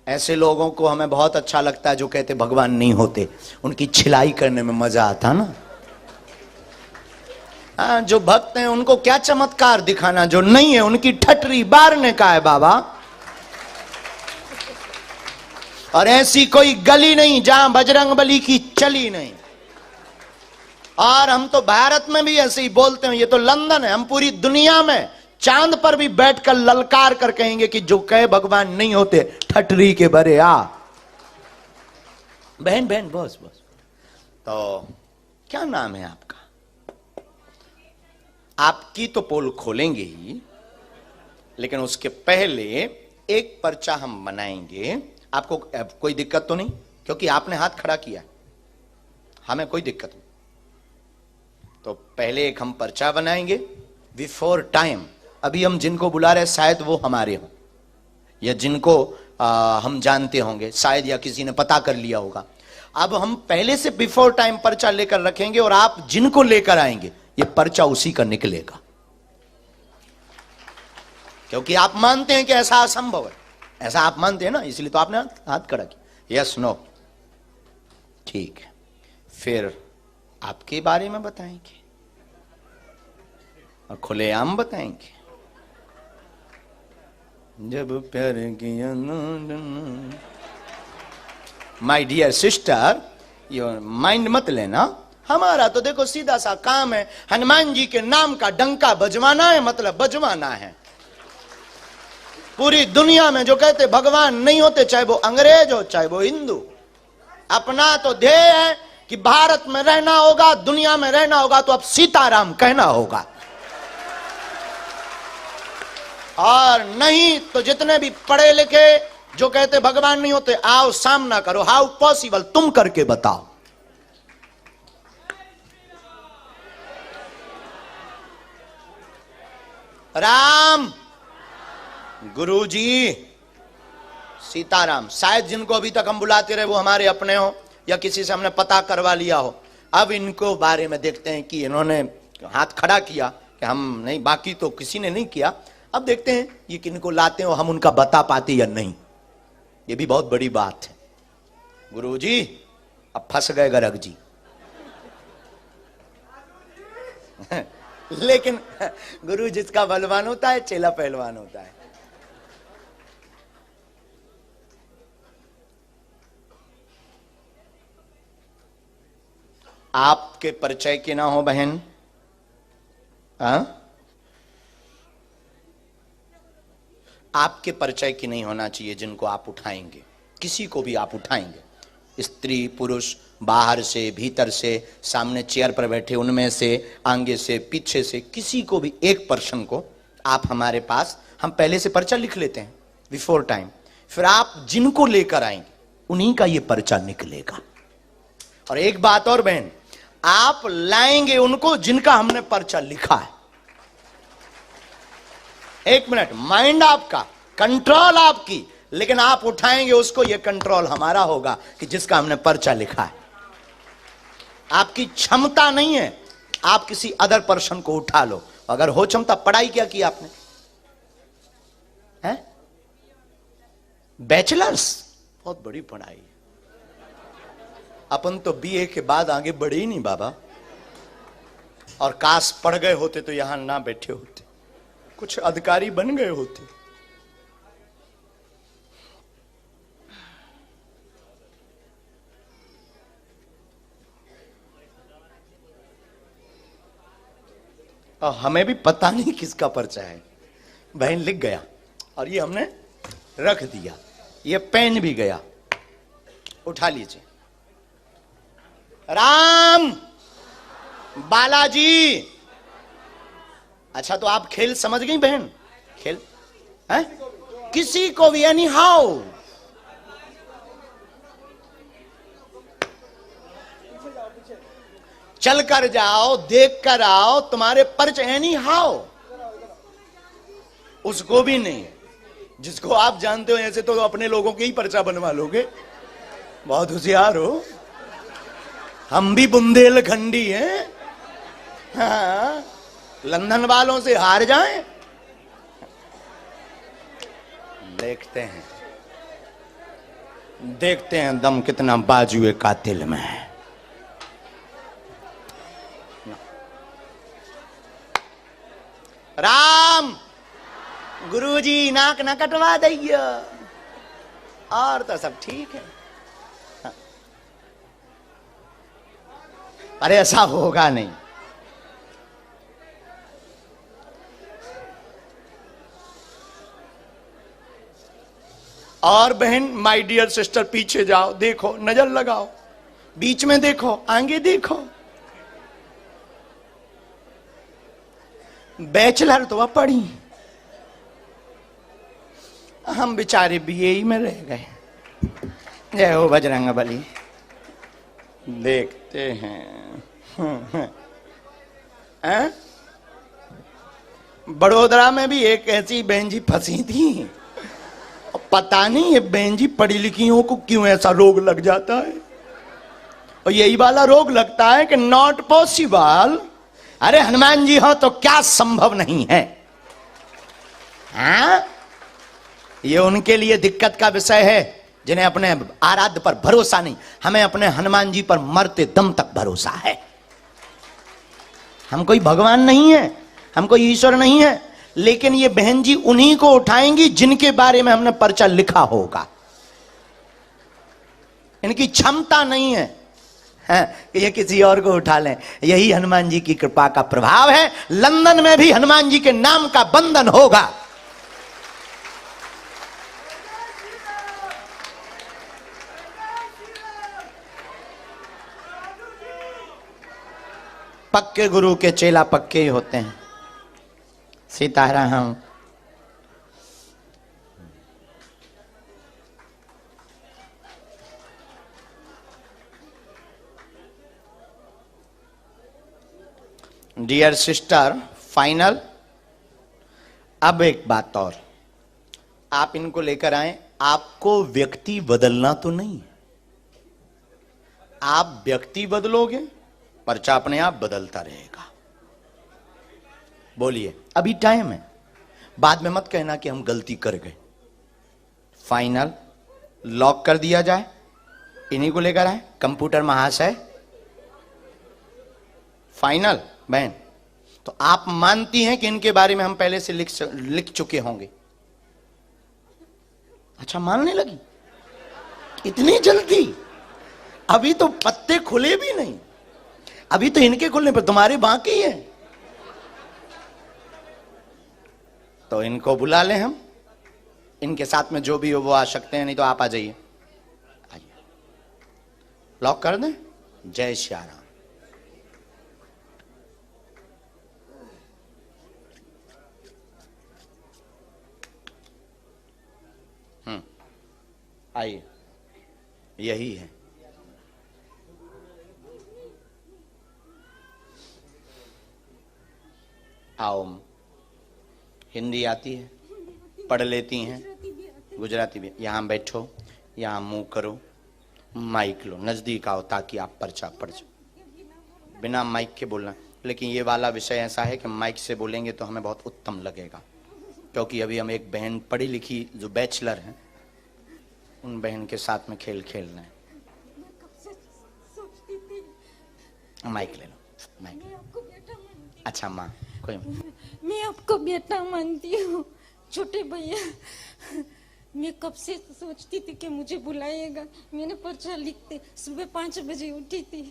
ऐसे लोगों को हमें बहुत अच्छा लगता है जो कहते भगवान नहीं होते, उनकी छिलाई करने में मजा आता ना। हाँ, जो भक्त हैं उनको क्या चमत्कार दिखाना, जो नहीं है उनकी ठटरी बारने का है बाबा। और ऐसी कोई गली नहीं जहां बजरंगबली की चली नहीं। और हम तो भारत में भी ऐसे ही बोलते हैं, ये तो लंदन है, हम पूरी दुनिया में चांद पर भी बैठकर ललकार कर कहेंगे कि जो कहे भगवान नहीं होते ठटरी के भरे आ। बहन बहन बस बस। तो क्या नाम है आपका? आपकी तो पोल खोलेंगे ही, लेकिन उसके पहले एक पर्चा हम बनाएंगे। आपको कोई दिक्कत तो नहीं? क्योंकि आपने हाथ खड़ा किया, हमें कोई दिक्कत नहीं। तो पहले एक हम पर्चा बनाएंगे बिफोर टाइम। अभी हम जिनको बुला रहे शायद वो हमारे हों, या जिनको हम जानते होंगे शायद, या किसी ने पता कर लिया होगा। अब हम पहले से बिफोर टाइम पर्चा लेकर रखेंगे, और आप जिनको लेकर आएंगे ये पर्चा उसी का निकलेगा। क्योंकि आप मानते हैं कि ऐसा असंभव है, ऐसा आप मानते हैं ना, इसलिए तो आपने हाथ खड़ा किया। यस नो, ठीक है। फिर आपके बारे में बताएंगे और खुलेआम बताएंगे। जब प्यार किया my dear sister, your mind मत लेना। हमारा तो देखो सीधा सा काम है, हनुमान जी के नाम का डंका बजवाना है, मतलब बजवाना है। पूरी दुनिया में जो कहते भगवान नहीं होते, चाहे वो अंग्रेज हो चाहे वो हिंदू, अपना तो ध्येय है कि भारत में रहना होगा, दुनिया में रहना होगा, तो अब सीताराम कहना होगा। और नहीं तो जितने भी पढ़े लिखे जो कहते भगवान नहीं होते, आओ सामना करो। हाउ पॉसिबल, तुम करके बताओ। राम, गुरुजी, सीताराम। शायद जिनको अभी तक हम बुलाते रहे वो हमारे अपने हो, या किसी से हमने पता करवा लिया हो। अब इनको बारे में देखते हैं कि इन्होंने हाथ खड़ा किया कि हम नहीं, बाकी तो किसी ने नहीं किया। अब देखते हैं ये किनको लाते हो, हम उनका बता पाते या नहीं, ये भी बहुत बड़ी बात है। गुरुजी अब फंस गए गर्ग जी। लेकिन गुरु जिसका बलवान होता है चेला पहलवान होता है। आपके परिचय के ना हो बहन, आपके परिचय की नहीं होना चाहिए जिनको आप उठाएंगे। किसी को भी आप उठाएंगे, स्त्री पुरुष, बाहर से भीतर से, सामने चेयर पर बैठे उनमें से, आगे से पीछे से, किसी को भी एक पर्सन को आप हमारे पास, हम पहले से पर्चा लिख लेते हैं बिफोर टाइम। फिर आप जिनको लेकर आएंगे उन्हीं का ये पर्चा निकलेगा। और एक बात और बहन, आप लाएंगे उनको जिनका हमने पर्चा लिखा है। एक मिनट, माइंड आपका, कंट्रोल आपकी, लेकिन आप उठाएंगे उसको, यह कंट्रोल हमारा होगा कि जिसका हमने पर्चा लिखा है। आपकी क्षमता नहीं है आप किसी अदर पर्सन को उठा लो। अगर हो क्षमता, पढ़ाई क्या की आपने? है बैचलर्स, बहुत बड़ी पढ़ाई। अपन तो बीए के बाद आगे बढ़े ही नहीं बाबा। और काश पढ़ गए होते तो यहां ना बैठे होते, कुछ अधिकारी बन गए होते। और हमें भी पता नहीं किसका पर्चा है। बहन लिख गया और ये हमने रख दिया, ये पेन भी गया। उठा लीजिए। राम, बालाजी। अच्छा तो आप खेल समझ गई बहन? खेल है किसी को भी, एनी हाउ। चल कर जाओ, देख कर आओ, तुम्हारे पर्च एनी हाउ। उसको भी नहीं, जिसको आप जानते हो ऐसे तो अपने लोगों के ही पर्चा बनवा लोगे। बहुत होशियार हो। हम भी बुंदेलखंडी हैं। हाँ, लंदन वालों से हार जाएं। देखते हैं देखते हैं दम कितना बाजुए कातिल में है। राम गुरुजी नाक न कटवा दइए, और तो सब ठीक है। अरे ऐसा होगा नहीं। और बहन, माय डियर सिस्टर, पीछे जाओ, देखो, नजर लगाओ, बीच में देखो, आगे देखो। बैचलर तो अब पढ़ी, हम बेचारे बीए में रह गए। जय हो बजरंग बली। देखते हैं। बड़ोदरा में भी एक ऐसी बहन जी फंसी थी, पता नहीं ये बहन जी पढ़ी लिखियों को क्यों ऐसा रोग लग जाता है, और यही वाला रोग लगता है कि नॉट पॉसिबल। अरे हनुमान जी हो तो क्या संभव नहीं है? हाँ, ये उनके लिए दिक्कत का विषय है जिन्हें अपने आराध्य पर भरोसा नहीं। हमें अपने हनुमान जी पर मरते दम तक भरोसा है। हम कोई भगवान नहीं है, हम कोई ईश्वर नहीं है, लेकिन ये बहन जी उन्हीं को उठाएंगी जिनके बारे में हमने पर्चा लिखा होगा। इनकी क्षमता नहीं है कि ये किसी और को उठा लें। यही हनुमान जी की कृपा का प्रभाव है। लंदन में भी हनुमान जी के नाम का बंधन होगा। पक्के गुरु के चेला पक्के ही होते हैं। सीताराम। Dear sister, final. अब एक बात और, आप इनको लेकर आए, आपको व्यक्ति बदलना तो नहीं। आप व्यक्ति बदलोगे, पर्चा अपने आप बदलता रहेगा। बोलिए, अभी टाइम है, बाद में मत कहना कि हम गलती कर गए। फाइनल लॉक कर दिया जाए, इन्हीं को लेकर आए, कंप्यूटर महाशय। फाइनल बहन, तो आप मानती हैं कि इनके बारे में हम पहले से लिख चुके होंगे? अच्छा, मानने लगी इतनी जल्दी? अभी तो पत्ते खुले भी नहीं, अभी तो इनके खुलने पर तुम्हारे बाकी है। तो इनको बुला लें हम, इनके साथ में जो भी हो वो आ सकते हैं, नहीं तो आप आ जाइए। आइए, लॉक कर दें। जय श्री राम। आइए, यही है। आओ, हिंदी आती है, पढ़ लेती हैं, गुजराती भी। यहाँ बैठो, यहाँ मुंह करो, माइक लो, नजदीक आओ ताकि आप पर्चा पढ़ जाओ। बिना माइक के बोलना, लेकिन ये वाला विषय ऐसा है कि माइक से बोलेंगे तो हमें बहुत उत्तम लगेगा, क्योंकि अभी हम एक बहन पढ़ी लिखी जो बैचलर हैं, उन बहन के साथ में खेल रहे हैं। माइक ले लो, माइक। अच्छा माँ, कोई मैं आपको बेटा मानती हूँ छोटे भैया। मैं कब से सोचती थी कि मुझे बुलाएगा। मैंने पर्चा लिखते सुबह 5 बजे उठी थी।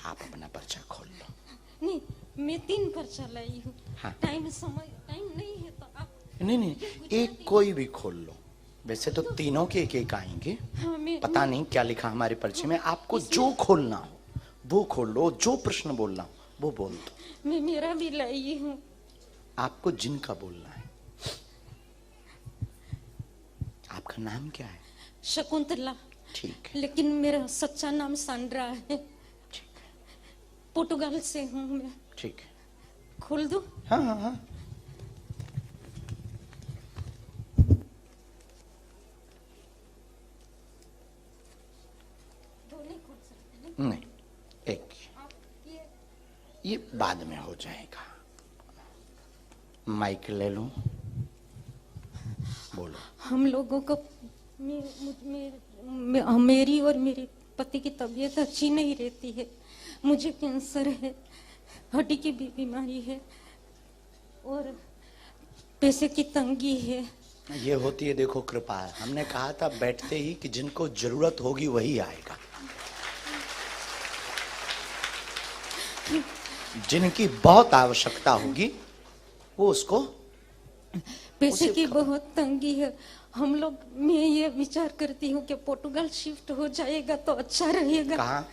आप अपना पर्चा खोल लो। नहीं, मैं 3 पर्चा लाई हूँ। हाँ। टाइम नहीं है तो आप नहीं, एक कोई भी खोल लो। वैसे तो तीनों के एक आएंगे। हाँ, पता नहीं क्या लिखा हमारे पर्चे में। आपको जो खोलना हो वो खोल लो, जो प्रश्न बोलना हो वो बोल दो। मैं मेरा भी लाई हूँ। आपको जिनका बोलना है। आपका नाम क्या है? शकुंतला। ठीक है। लेकिन मेरा सच्चा नाम सांड्रा है। ठीक है। पोर्टुगाल से हूँ मैं। ठीक है। खोल दो? हाँ हाँ हाँ। नहीं, एक ये बाद में हो जाएगा। माइक ले लो, बोलो। हम लोगों को मेरी और मेरे पति की तबीयत अच्छी नहीं रहती है। मुझे कैंसर है, हड्डी की भी बीमारी है और पैसे की तंगी है। ये होती है, देखो कृपा है। हमने कहा था बैठते ही कि जिनको जरूरत होगी वही आएगा, जिनकी बहुत आवश्यकता होगी वो उसको पैसे की बहुत तंगी है। हम लोग, मैं ये विचार करती हूँ कि पोर्टुगल शिफ्ट हो जाएगा तो अच्छा रहेगा। कहाँ?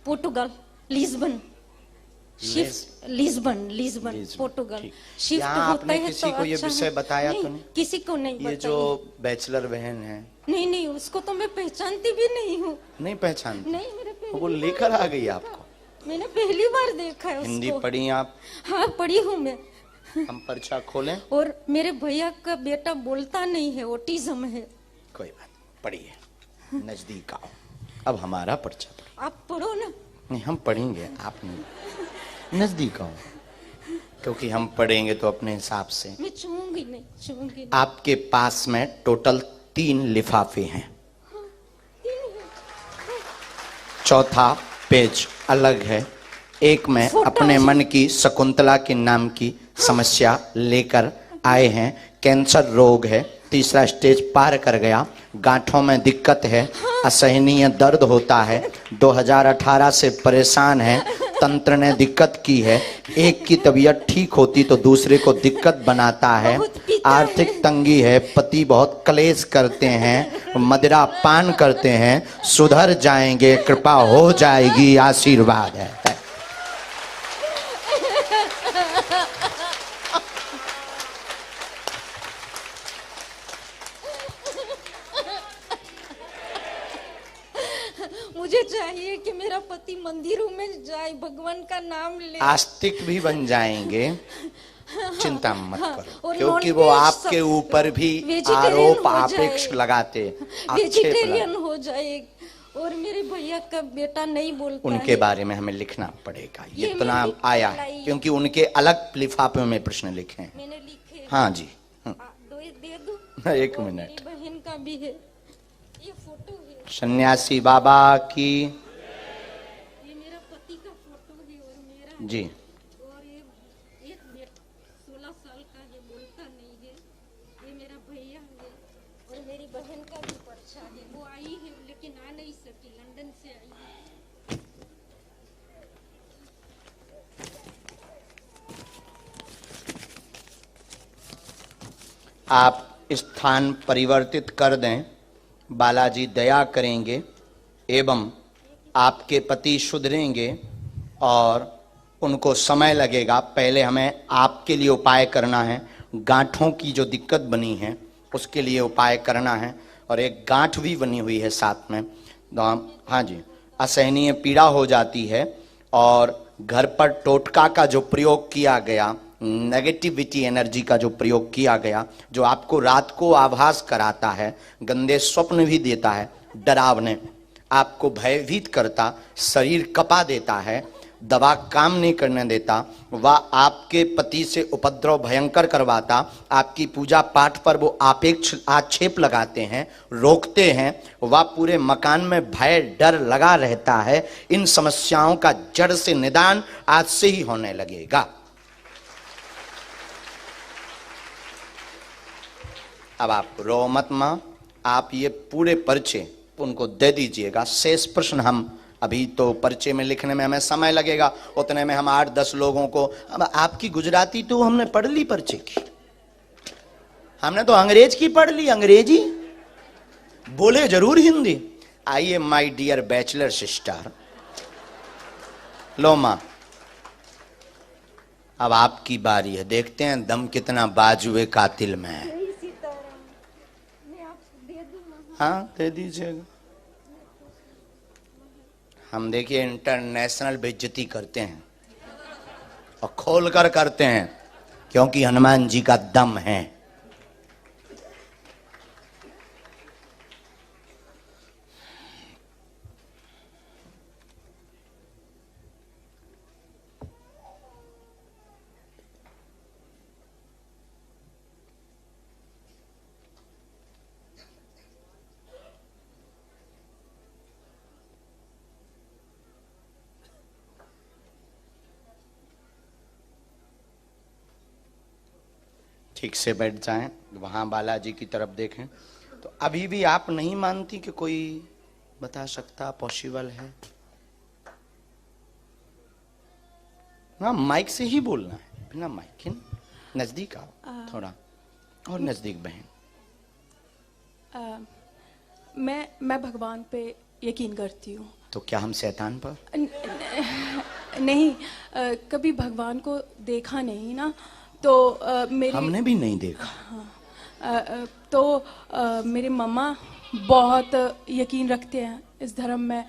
Portugal, Lisbon shift, Lisbon Portugal ठीक। शिफ्ट यहाँ होता आपने है किसी तो को ये अच्छा विषय है। बताया तो नहीं, नहीं? किसी को नहीं ये बताया। जो बैचलर बहन है, नहीं नहीं, उसको तो मैं पहचानती भी नहीं हूँ। नहीं पहचानती? नहीं, मेरे पहली वो बार लेकर आ गई देखा। आपको? मैंने पहली बार देखा है हिंदी उसको। पढ़ी आप? हाँ, पढ़ी हूँ मैं। हम पर्चा खोलें? और मेरे भैया का बेटा बोलता नहीं है, ऑटिज्म है। कोई बात नहीं, पढ़िए, नजदीक आओ। अब हमारा पर्चा पढ़ो। आप पढ़ो ना। नहीं, हम पढ़ेंगे, आप नहीं, नजदीक आओ, क्योंकि हम पढ़ेंगे तो अपने हिसाब से। मैं छूंगी नहीं। आपके पास में टोटल 3 लिफाफे हैं। चौथा पेज अलग है। एक में अपने मन की शकुंतला के नाम की समस्या लेकर आए हैं। कैंसर रोग है, तीसरा स्टेज पार कर गया, गांठों में दिक्कत है, असहनीय दर्द होता है, 2018 से परेशान है, तंत्र ने दिक्कत की है, एक की तबीयत ठीक होती तो दूसरे को दिक्कत बनाता है, आर्थिक तंगी है, पति बहुत क्लेश करते हैं, मदिरा पान करते हैं, सुधर जाएंगे, कृपा हो जाएगी, आशीर्वाद है। मुझे चाहिए कि मेरा पति मंदिरों में जाए, भगवान का नाम ले। आस्तिक भी बन जाएंगे, चिंता मत करो, और क्योंकि वो आपके ऊपर भी आरोप आपेक्ष लगाते, वेजिटेरियन हो जाए। और मेरे भैया का बेटा नहीं बोलता उनके है। बारे में हमें लिखना पड़ेगा, ये इतना मैंने आया है, क्योंकि उनके अलग लिफाफे में प्रश्न लिखे हैं। मैंने लिखे। हाँ जी। दे दो। एक और मिनट। मेरी बहन का भी है, ये फोटो है। सन्यासी बाबा की। ये मेरा पति का फोटो है और मेरा जी। और ये एक 16 साल का है, बोलता नहीं है। ये मेरा भैया है और मेरी बहन का भी पर्चा है। वो आई है लेकिन आ नहीं सकी, लंदन से आई है। आप स्थान परिवर्तित कर दें, बालाजी दया करेंगे एवं आपके पति सुधरेंगे और उनको समय लगेगा। पहले हमें आपके लिए उपाय करना है, गांठों की जो दिक्कत बनी है उसके लिए उपाय करना है, और एक गांठ भी बनी हुई है साथ में। हाँ जी, असहनीय पीड़ा हो जाती है और घर पर टोटका का जो प्रयोग किया गया, नेगेटिविटी एनर्जी का जो प्रयोग किया गया, जो आपको रात को आभास कराता है, गंदे स्वप्न भी देता है, डरावने, आपको भयभीत करता, शरीर कपा देता है, दवा काम नहीं करने देता, वह आपके पति से उपद्रव भयंकर करवाता, आपकी पूजा पाठ पर वो आपेक्ष आक्षेप लगाते हैं, रोकते हैं, वह पूरे मकान में भय डर लगा रहता है। इन समस्याओं का जड़ से निदान आज से ही होने लगेगा। अब आप रो मत मां, आप ये पूरे पर्चे उनको दे दीजिएगा। शेष प्रश्न हम अभी तो पर्चे में लिखने में हमें समय लगेगा, उतने में हम 8-10 लोगों को। अब आपकी गुजराती तो हमने पढ़ ली पर्चे की, हमने तो अंग्रेज की पढ़ ली, अंग्रेजी बोले जरूर हिंदी। आइए माय डियर बैचलर सिस्टर, लो मां, अब आपकी बारी है। देखते हैं दम कितना बाजुए कातिल में है। हाँ, दे दीजिएगा। हम देखिए इंटरनेशनल बेइज्जती करते हैं और खोलकर करते हैं, क्योंकि हनुमान जी का दम है। ठीक से बैठ जाएं, वहां बालाजी की तरफ देखें। तो अभी भी आप नहीं मानती कि कोई बता सकता पॉसिबल है? हाँ, माइक से ही बोलना है, बिना माइक के। नजदीक आओ थोड़ा, और नजदीक बहन। मैं भगवान पे यकीन करती हूँ। तो क्या हम शैतान पर? नहीं, कभी भगवान को देखा नहीं ना, तो मेरी हमने भी नहीं देखा। तो मेरे मम्मा बहुत यकीन रखते हैं इस धर्म में।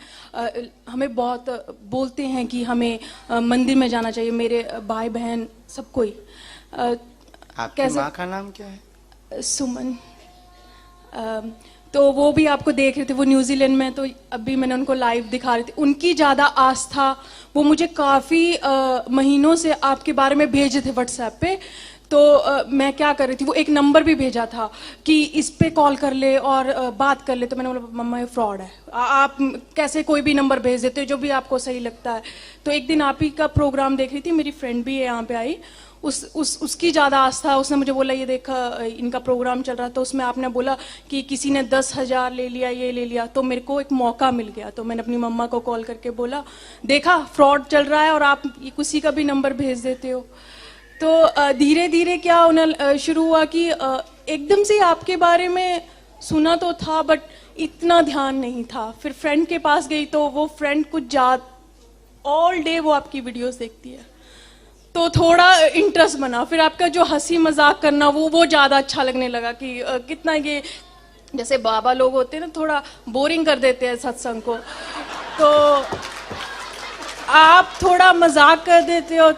हमें बहुत बोलते हैं कि हमें मंदिर में जाना चाहिए, मेरे भाई बहन सब कोई। आपकी माँ का नाम क्या है? सुमन। तो वो भी आपको देख रहे थे, वो न्यूजीलैंड में, तो अभी मैंने उनको लाइव दिखा रही थी। उनकी ज़्यादा आस्था, वो मुझे काफ़ी महीनों से आपके बारे में भेजे थे व्हाट्सएप पे। तो मैं क्या कर रही थी, वो एक नंबर भी भेजा था कि इस पे कॉल कर ले और बात कर ले। तो मैंने बोला मम्मा ये फ्रॉड है, आप कैसे कोई भी नंबर भेज देते हो जो भी आपको सही लगता है। तो एक दिन आप ही का प्रोग्राम देख रही थी, मेरी फ्रेंड भी है यहाँ पे आई, उसकी ज़्यादा आस्था। उसने मुझे बोला ये देखा इनका प्रोग्राम चल रहा था, उसमें आपने बोला कि किसी ने 10,000 ले लिया, ये ले लिया। तो मेरे को एक मौका मिल गया, तो मैंने अपनी मम्मा को कॉल करके बोला देखा फ्रॉड चल रहा है और आप किसी का भी नंबर भेज देते हो। तो धीरे धीरे क्या होना शुरू हुआ कि एकदम से आपके बारे में सुना तो था बट इतना ध्यान नहीं था। फिर फ्रेंड के पास गई तो वो फ्रेंड कुछ ऑल डे वो आपकी वीडियोस देखती है, तो थोड़ा इंटरेस्ट बना। फिर आपका जो हंसी मजाक करना वो ज़्यादा अच्छा लगने लगा कि कितना ये जैसे बाबा लोग होते हैं ना, थोड़ा बोरिंग कर देते हैं सत्संग को, तो आप थोड़ा मजाक कर देते हो।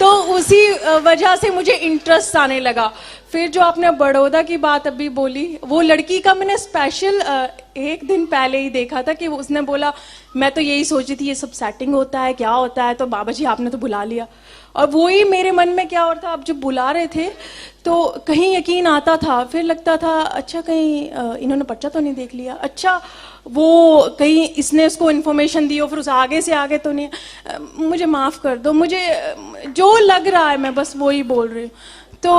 तो उसी वजह से मुझे इंटरेस्ट आने लगा। फिर जो आपने बड़ौदा की बात अभी बोली, वो लड़की का मैंने स्पेशल एक दिन पहले ही देखा था कि उसने बोला मैं तो यही सोची थी ये सब सेटिंग होता है, क्या होता है, तो बाबा जी आपने तो बुला लिया। और वही मेरे मन में क्या और था, आप जब बुला रहे थे तो कहीं यकीन आता था, फिर लगता था अच्छा कहीं इन्होंने पर्चा तो नहीं देख लिया, अच्छा वो कहीं इसने उसको इन्फॉर्मेशन दी हो, फिर उस आगे से आगे तो नहीं। मुझे माफ़ कर दो, मुझे जो लग रहा है मैं बस वही बोल रही हूँ। तो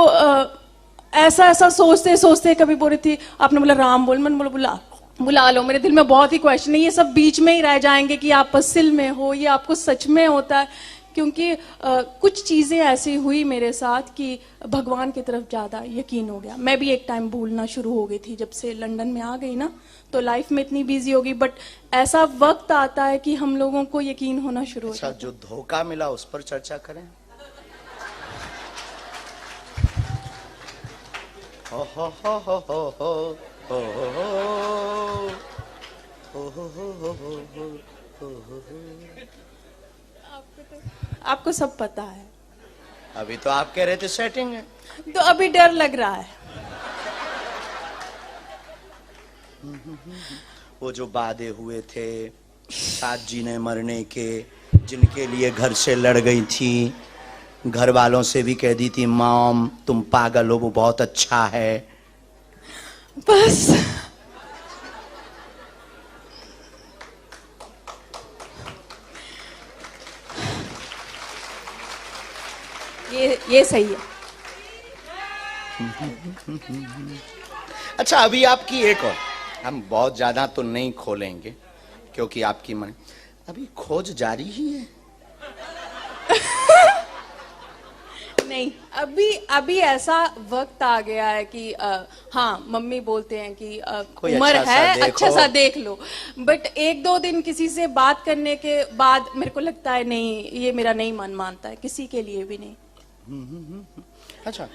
ऐसा सोचते सोचते कभी बोल रही थी, आपने बोला राम बोल, मैंने बोला बुला लो। मेरे दिल में बहुत ही क्वेश्चन है, ये सब बीच में ही रह जाएंगे कि आप असल में हो, ये आपको सच में होता है। क्योंकि कुछ चीज़ें ऐसी हुई मेरे साथ कि भगवान की तरफ ज़्यादा यकीन हो गया। मैं भी एक टाइम भूलना शुरू हो गई थी, जब से लंदन में आ गई ना तो लाइफ में इतनी बिजी हो गई। बट ऐसा वक्त आता है कि हम लोगों को यकीन होना शुरू हो जाता है। जो धोखा मिला उस पर चर्चा करें। हो हो हो हो हो हो हो हो हो हो। आपको सब पता है। अभी तो आप कह रहे थे सेटिंग है, तो अभी डर लग रहा है। वो जो वादे हुए थे साथ जीने मरने के, जिनके लिए घर से लड़ गई थी, घर वालों से भी कह दी थी मॉम तुम पागल हो, वो बहुत अच्छा है। बस ये सही है। अच्छा अभी आपकी एक और, हम बहुत ज्यादा तो नहीं खोलेंगे क्योंकि आपकी मन, अभी खोज जारी ही है। नहीं, अभी ऐसा वक्त आ गया है कि हाँ मम्मी बोलते हैं कि उम्र है अच्छा सा देख लो। बट एक दो दिन किसी से बात करने के बाद मेरे को लगता है नहीं, ये मेरा नहीं मन मानता है, किसी के लिए भी नहीं। अच्छा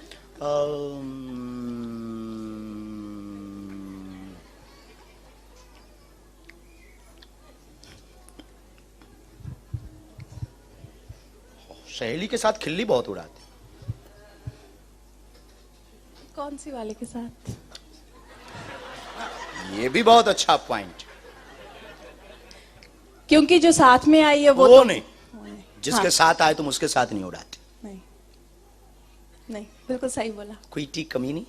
सहेली के साथ खिल्ली बहुत उड़ाते। कौन सी वाले के साथ? ये भी बहुत अच्छा पॉइंट, क्योंकि जो साथ में आई है वो तो नहीं, जिसके साथ आए तुम उसके साथ नहीं उड़ाते। नहीं, बिल्कुल सही बोला। कोई टी कमी नहीं।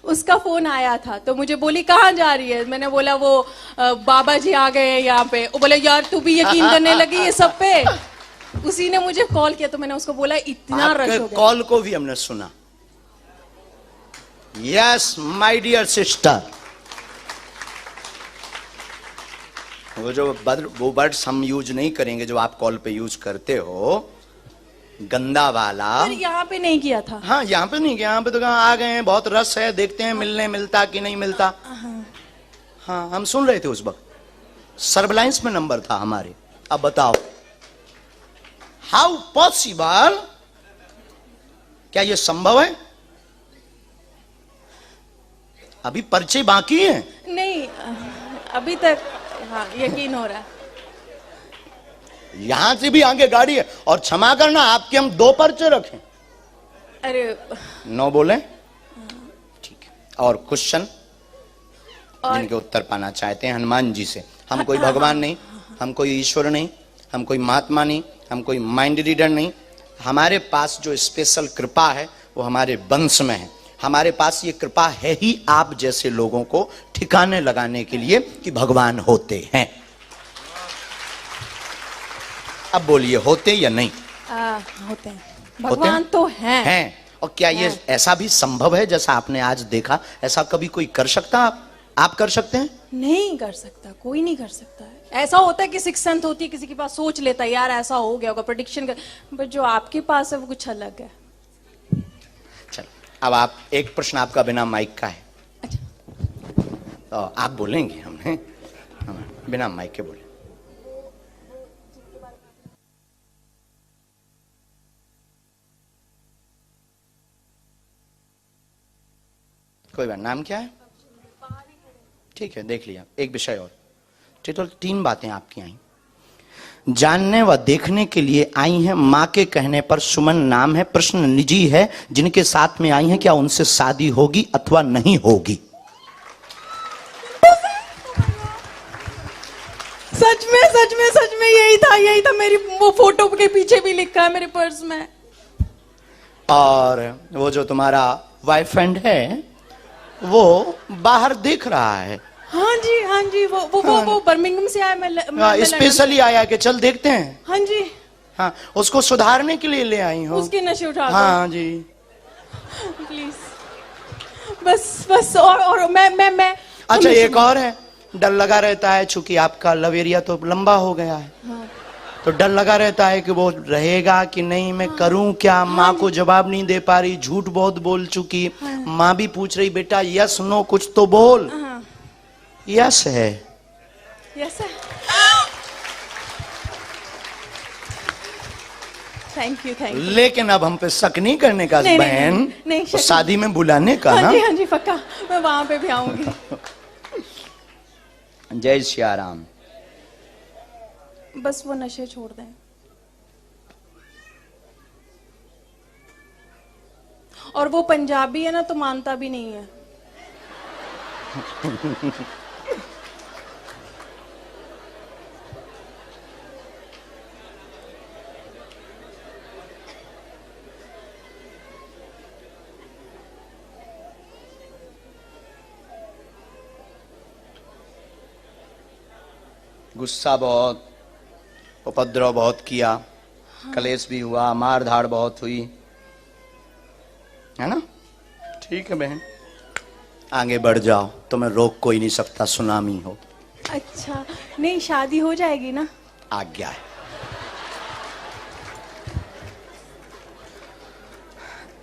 उसका फोन आया था तो मुझे बोली कहाँ जा रही है, मैंने बोला वो बाबा जी आ गए हैं यहाँ पे। वो बोले यार तू भी यकीन करने लगी ये सब पे। उसी ने मुझे कॉल किया तो मैंने उसको बोला इतना रश हो गया। कॉल को भी हमने सुना। यस माय डियर सिस्टर, वो वर्ड्स हम यूज नहीं करेंगे जो आप कॉल पे यूज करते हो, गंदा वाला। पर यहाँ पे नहीं किया था। हाँ यहाँ पे नहीं किया, यहाँ पे तो कहाँ आ गए हैं, बहुत रस है, देखते हैं मिलने मिलता कि नहीं मिलता। हाँ हम सुन रहे थे उस वक्त, सर्विलांस में नंबर था हमारे। अब बताओ हाउ पॉसिबल, क्या ये संभव है? अभी पर्चे बाकी हैं? नहीं अभी तक हाँ यकीन हो रहा है। यहां से भी आगे गाड़ी है, और क्षमा करना आपके हम 2 पर्चे रखें। अरे 9 बोले ठीक है। और क्वेश्चन और जिनके उत्तर पाना चाहते हैं हनुमान जी से। हम कोई भगवान नहीं, हम कोई ईश्वर नहीं, हम कोई महात्मा नहीं, हम कोई माइंड रीडर नहीं। हमारे पास जो स्पेशल कृपा है वो हमारे वंश में है। हमारे पास ये कृपा है ही आप जैसे लोगों को ठिकाने लगाने के लिए कि भगवान होते हैं। अब बोलिए होते या नहीं? होते हैं, भगवान तो हैं। और क्या ये ऐसा भी संभव है जैसा आपने आज देखा? ऐसा कभी कोई कर सकता? आप कर सकते हैं? नहीं कर सकता, कोई नहीं कर सकता है। ऐसा होता है कि सिक्स सेंथ होती है, किसी के पास सोच लेता है यार ऐसा हो गया होगा, प्रेडिक्शन कर, बट जो आपके पास है वो कुछ अलग है। चलो अब आप, एक प्रश्न आपका बिना माइक का है। अच्छा तो आप बोलेंगे, हमने बिना माइक के बोले। कोई बात, नाम क्या है? ठीक है देख लिया। एक विषय और, टोटल 3 बातें आपकी आई। जानने व देखने के लिए आई हैं। माँ के कहने पर सुमन नाम है। प्रश्न निजी है। जिनके साथ में आई हैं क्या उनसे शादी होगी अथवा नहीं होगी? सच में सच में सच में यही था। मेरी वो फोटो के पीछे भी लिखा है मेरे पर्स में। और वो जो तुम्हारा बॉयफ्रेंड है वो बाहर देख रहा है। हाँ जी वो बर्मिंघम से आया। मैं स्पेशली आया कि चल देखते हैं। हाँ जी। हाँ उसको सुधारने के लिए ले आई हो। उसके नशे उठा दो। हाँ जी प्लीज बस और मैं अच्छा एक और है, डर लगा रहता है चूंकि आपका लव एरिया तो लंबा हो गया है। हाँ। तो डर लगा रहता है कि वो रहेगा कि नहीं, मैं करूं क्या? माँ को जवाब नहीं दे पा रही, झूठ बहुत बोल चुकी। माँ भी पूछ रही बेटा यस नो कुछ तो बोल। यस है। यस है। Thank you. लेकिन अब हम पे शक नहीं करने का बहन, नहीं, तो शादी में बुलाने का ना। हाँ जी पक्का, मैं वहां पे भी आऊंगी। जय श्री राम। बस वो नशे छोड़ दें। और वो पंजाबी है ना तो मानता भी नहीं है। गुस्सा बहुत, उपद्रव बहुत किया। हाँ। कलेश भी हुआ, मार धाड़ बहुत हुई है ना। ठीक है बहन आगे बढ़ जाओ, तुम्हें रोक कोई नहीं सकता, सुनामी हो। अच्छा नहीं शादी हो जाएगी ना? आज्ञा है।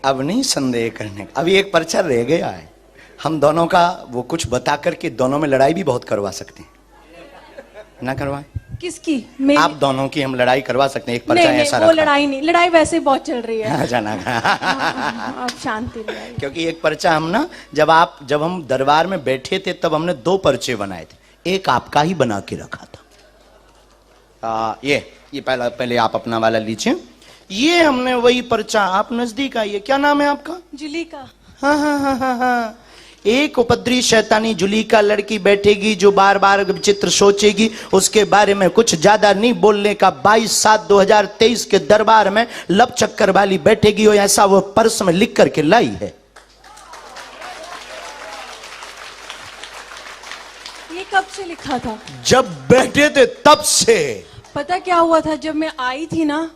अब नहीं संदेह करने का। अभी एक पर्चा रह गया है, हम दोनों का वो कुछ बता करके दोनों में लड़ाई भी बहुत करवा सकते हैं। ना करवाएं? किसकी? आप दोनों की हम लड़ाई करवा सकते हैं। एक पर्चा ऐसा वो लड़ाई नहीं, लड़ाई वैसे बहुत चल रही है। जाना अब शांति रहिए। क्योंकि एक पर्चा हम ना जब हम दरबार में बैठे थे तब हमने 2 पर्चे बनाए थे, एक आपका ही बना के रखा था। ये पहले आप अपना वाला लीजिए। ये हमने वही पर्चा, आप नजदीक आइए। क्या नाम है आपका? जुलीका। हाँ। एक उपद्री शैतानी जुलीका लड़की बैठेगी जो बार बार विचित्र सोचेगी, उसके बारे में कुछ ज्यादा नहीं बोलने का। 22/7/2023 के दरबार में लब चक्कर वाली बैठेगी और ऐसा वो पर्स में लिख करके लाई है। ये कब से लिखा था। जब बैठे थे तब से। पता क्या हुआ था, जब मैं आई थी ना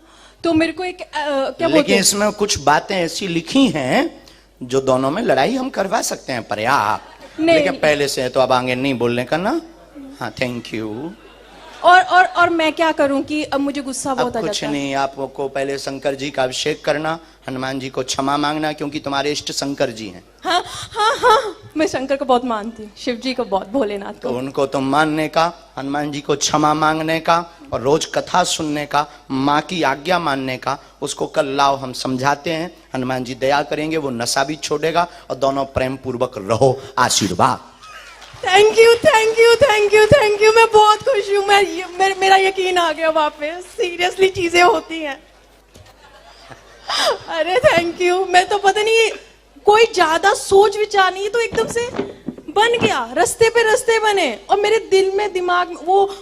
तो मेरे को एक क्या बोलते लेकिन हैं, इसमें कुछ बातें ऐसी लिखी हैं जो दोनों में लड़ाई हम करवा सकते हैं पर्याप्त। नहीं। लेकिन पहले से है तो अब आगे नहीं बोलने का ना। हाँ, थैंक यू। और मैं क्या करूं कि अब मुझे गुस्सा अब बहुत आ कुछ जाता है। नहीं, आपको पहले शंकर जी का अभिषेक करना, हनुमान जी को क्षमा मांगना, क्योंकि तुम्हारे इष्ट शंकर जी हैं। हाँ हाँ हाँ, मैं शंकर को बहुत मानती हूँ, शिव जी को बहुत, भोलेनाथ तो को। उनको तुम मानने का, हनुमान जी को क्षमा मांगने का, और रोज कथा सुनने का, माँ की आज्ञा मानने का। उसको कल लाओ, हम समझाते हैं, हनुमान जी दया करेंगे, वो नशा भी छोड़ेगा और दोनों प्रेम पूर्वक रहो। आशीर्वाद। Thank you thank you thank you thank you, मैं बहुत खुश हूँ। मेरा यकीन आ गया वापस, सीरियसली चीजें होती हैं। अरे थैंक यू। मैं तो पता नहीं, कोई ज्यादा सोच विचार नहीं, तो एकदम से बन गया, रस्ते बने। और मेरे दिल में, दिमाग में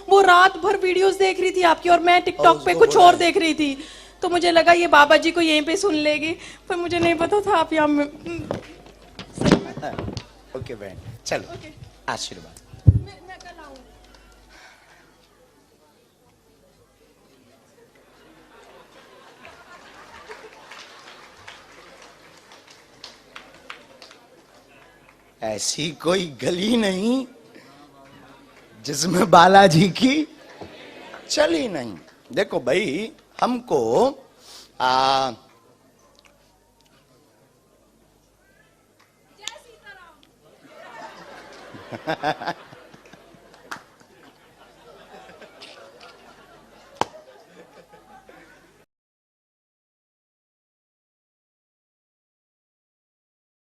वो रात भर वीडियोस देख रही थी आपकी, और मैं टिकटॉक पे कुछ और देख रही थी। तो मुझे लगा ये बाबा जी को यहीं पे सुन लेगी, पर मुझे नहीं पता था आप यहाँ ओके बहन, चलो। ओके। आशीर्वाद। मैं कल आऊंगी। ऐसी कोई गली नहीं जिसमें बालाजी की चली नहीं। देखो भाई, हमको जय सीताराम।